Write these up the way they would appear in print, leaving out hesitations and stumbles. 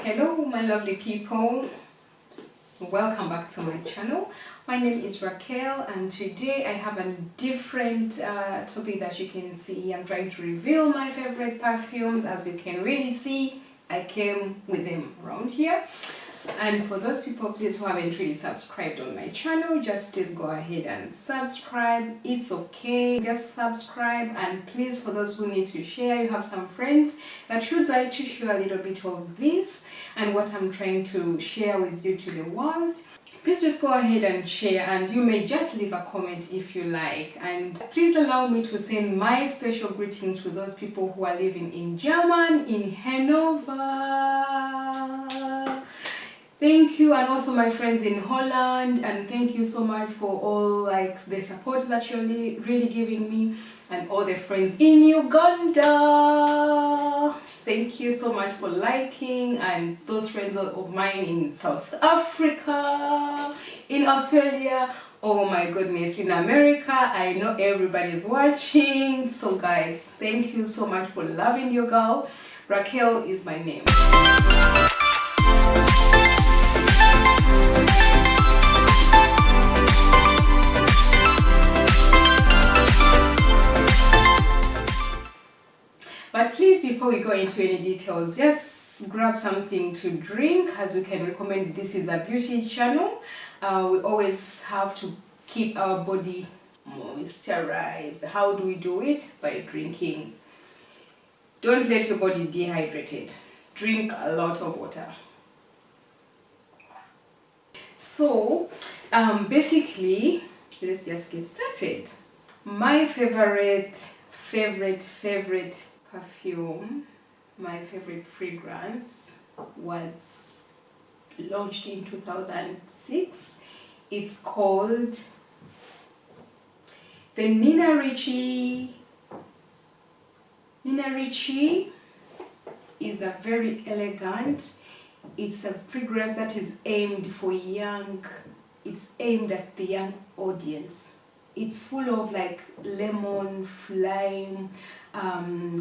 Hello my lovely people, welcome back to my channel. My name is Raquel and today I have a different topic. That you can see, I'm trying to reveal my favorite perfumes. As you can really see, I came with them around here. And for those people please who haven't really subscribed on my channel, just please go ahead and subscribe. It's okay, just subscribe. And please, for those who need to share, you have some friends that should like to share a little bit of this and what I'm trying to share with you to the world, please just go ahead and share, and you may just leave a comment if you like. And please allow me to send my special greetings to those people who are living in Germany, in Hanover. Thank you, and also my friends in Holland, and thank you so much for all the support that you're really giving me, and all the friends in Uganda. Thank you so much for liking, and those friends of mine in South Africa, in Australia, oh my goodness, in America. I know everybody's watching. So guys, thank you so much for loving your girl. Raquel is my name. But please, before we go into any details, just grab something to drink. As you can recommend, this is a beauty channel. We always have to keep our body moisturized. How do we do it? By drinking. Don't let your body dehydrated. Drink a lot of water. So basically, let's just get started. My favorite perfume, my favorite fragrance, was launched in 2006. It's called the Nina Ricci. Nina Ricci is a very elegant, it's a fragrance that is aimed for it's aimed at the young audience. It's full of lemon, lime,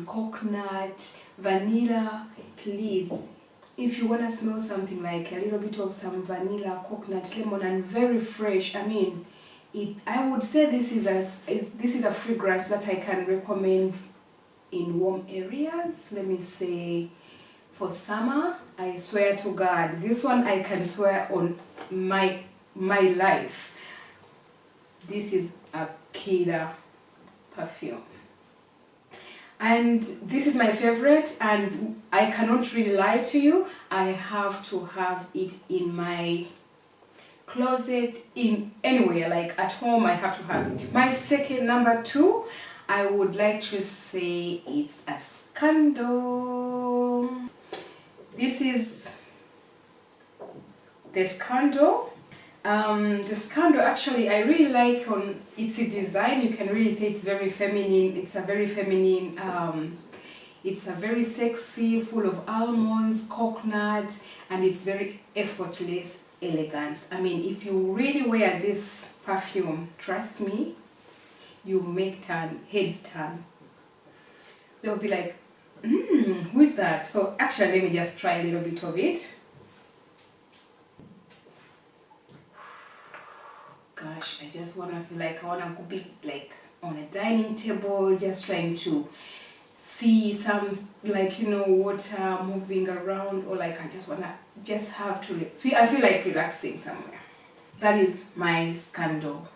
coconut, vanilla. Please, if you want to smell something like a little bit of some vanilla, coconut, lemon, and very fresh, I would say this is a fragrance that I can recommend in warm areas. Let me say, for summer, I swear to God, this one I can swear on my life. This is a killer perfume, and this is my favorite, and I cannot really lie to you. I have to have it in my closet, in anywhere, like at home. I have to have it. My second, number two, I would like to say it's a Scandal. This is the Scandal. The Scandal, actually, I really like on its design. You can really say it's very feminine. It's a very feminine, it's a very sexy, full of almonds, coconut, and it's very effortless elegance. If you really wear this perfume, trust me, you make heads turn. They'll be like, who is that? So actually, let me just try a little bit of it. Gosh, I just want to feel like I want to be on a dining table, just trying to see some water moving around, or I just want to have to feel, I feel like relaxing somewhere. That is my Scandal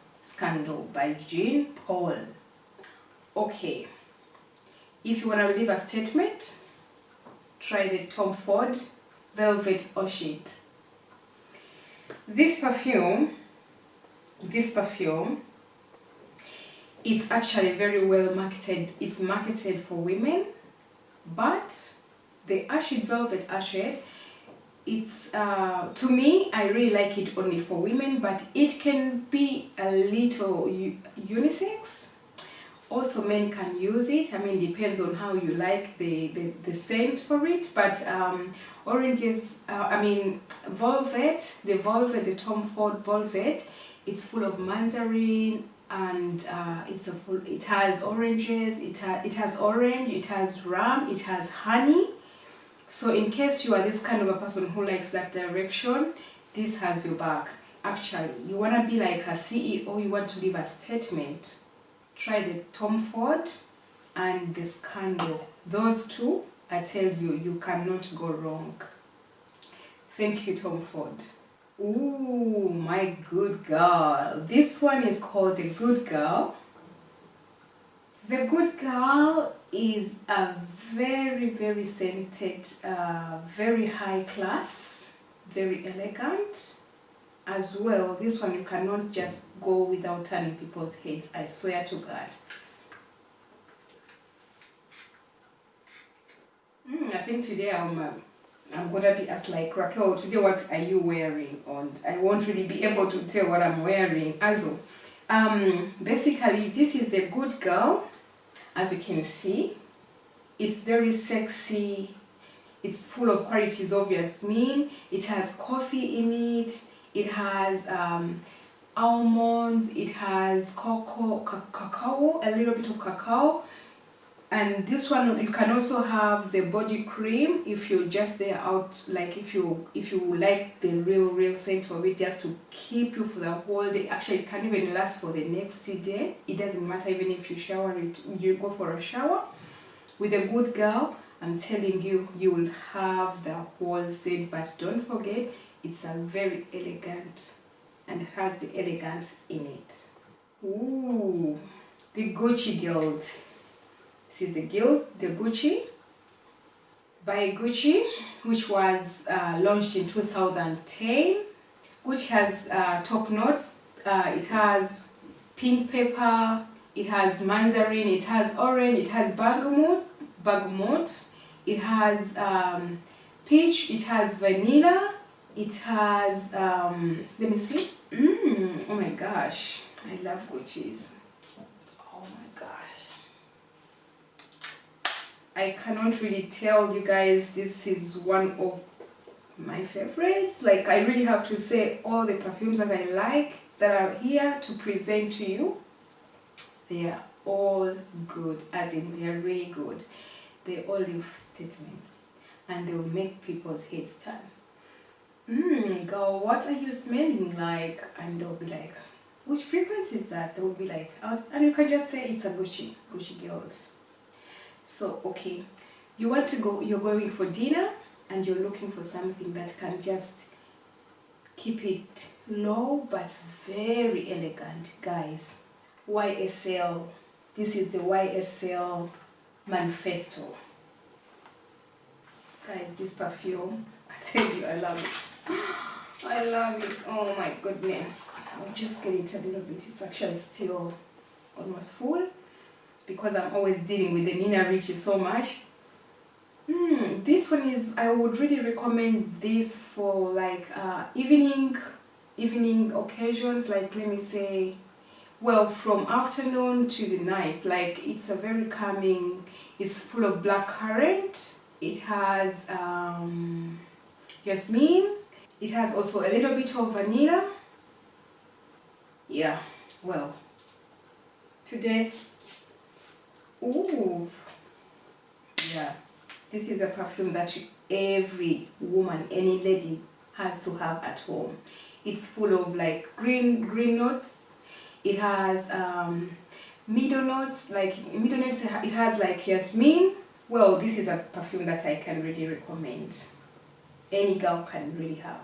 by Jean Paul. Okay, if you want to leave a statement, try the Tom Ford Velvet Orchid. This perfume, it's actually very well marketed. It's marketed for women, but the Velvet Orchid, it's to me, I really like it only for women, but it can be a little unisex. Also, men can use it. Depends on how you like the scent for it. But oranges, velvet, the Tom Ford Velvet, it's full of mandarin, and it has oranges, it has orange, it has rum, it has honey, So in case you are this kind of a person who likes that direction, this has your back. Actually, you want to be like a CEO, you want to leave a statement, try the Tom Ford and the Scandal. Those two, I tell you, you cannot go wrong. Thank you, Tom Ford. Ooh, my good girl. This one is called the Good Girl. The Good Girl is a very, very scented, very high class, very elegant. As well, this one you cannot just go without turning people's heads, I swear to God. I think today I'm gonna be asked like, Raquel, today what are you wearing? And I won't really be able to tell what I'm wearing. Also, basically this is the Good Girl. As you can see, it's very sexy. It's full of qualities of jasmine. It has coffee in it. It has almonds. It has cacao, a little bit of cacao. And this one, you can also have the body cream if you're just there out, like if you like the real scent of it, just to keep you for the whole day. Actually, it can even last for the next day. It doesn't matter even if you shower it, you go for a shower. With a Good Girl, I'm telling you, you will have the whole scent. But don't forget, it's a very elegant, and it has the elegance in it. Ooh, the Gucci Guild. This is the Gucci by Gucci, which was launched in 2010. Gucci has top notes. It has pink pepper, it has mandarin, it has orange, it has bergamot, it has peach, it has vanilla, it has let me see. Oh my gosh, I love Gucci's. Oh my gosh, I cannot really tell you guys, this is one of my favorites. Like, I really have to say, all the perfumes that I like that are here to present to you, they are all good, as in they are really good. They all leave statements and they will make people's heads turn. Girl, what are you smelling like? And they'll be like, which fragrance is that? They will be like, and you can just say it's a Gucci Girls. So okay, you're going for dinner and you're looking for something that can just keep it low but very elegant, guys. YSL. This is the YSL Manifesto. Guys, this perfume, I tell you, I love it. I love it. Oh my goodness. I'll just get it a little bit. It's actually still almost full because I'm always dealing with the Nina Ricci so much. This one is, I would really recommend this for like evening occasions, like let me say, well, from afternoon to the night. Like, it's a very calming, it's full of blackcurrant, it has jasmine, it has also a little bit of vanilla. Yeah, well, today, ooh, yeah, this is a perfume that every woman, any lady has to have at home. It's full of like green notes. It has middle notes, it has like jasmine. Well, this is a perfume that I can really recommend. Any girl can really have.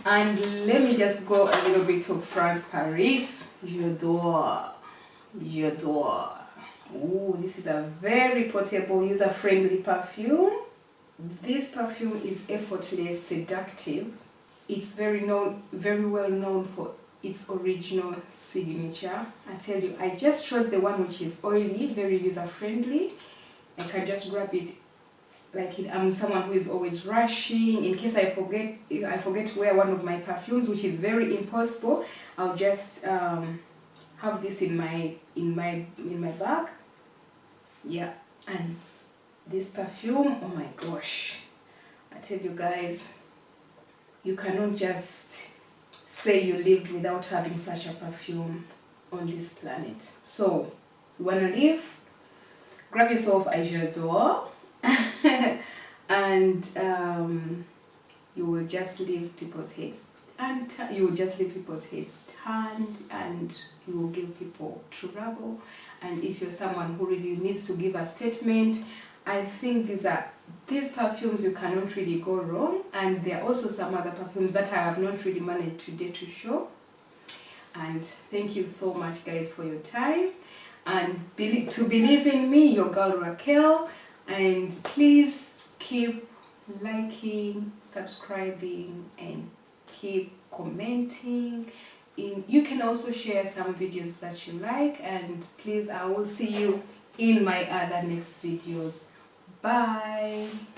And let me just go a little bit to France, Paris. J'adore. Ooh, this is a very portable, user-friendly perfume. This perfume is effortless, seductive. It's very well known for its original signature. I tell you, I just chose the one which is oily, very user-friendly. I can just grab it. Like, I'm someone who is always rushing. In case I forget to wear one of my perfumes, which is very impossible, I'll just have this in my bag. Yeah, and this perfume, oh my gosh, I tell you guys, you cannot just say you lived without having such a perfume on this planet. So you want to live grab yourself a j'adore and you will just leave people's heads and you will just leave people's heads turned, and you will give people trouble. And if you're someone who really needs to give a statement, I think these perfumes you cannot really go wrong. And there are also some other perfumes that I have not really managed today to show. And thank you so much, guys, for your time. And to believe in me, your girl Raquel. And please keep liking, subscribing, and keep commenting. You can also share some videos that you like, and please, I will see you in my other next videos. Bye.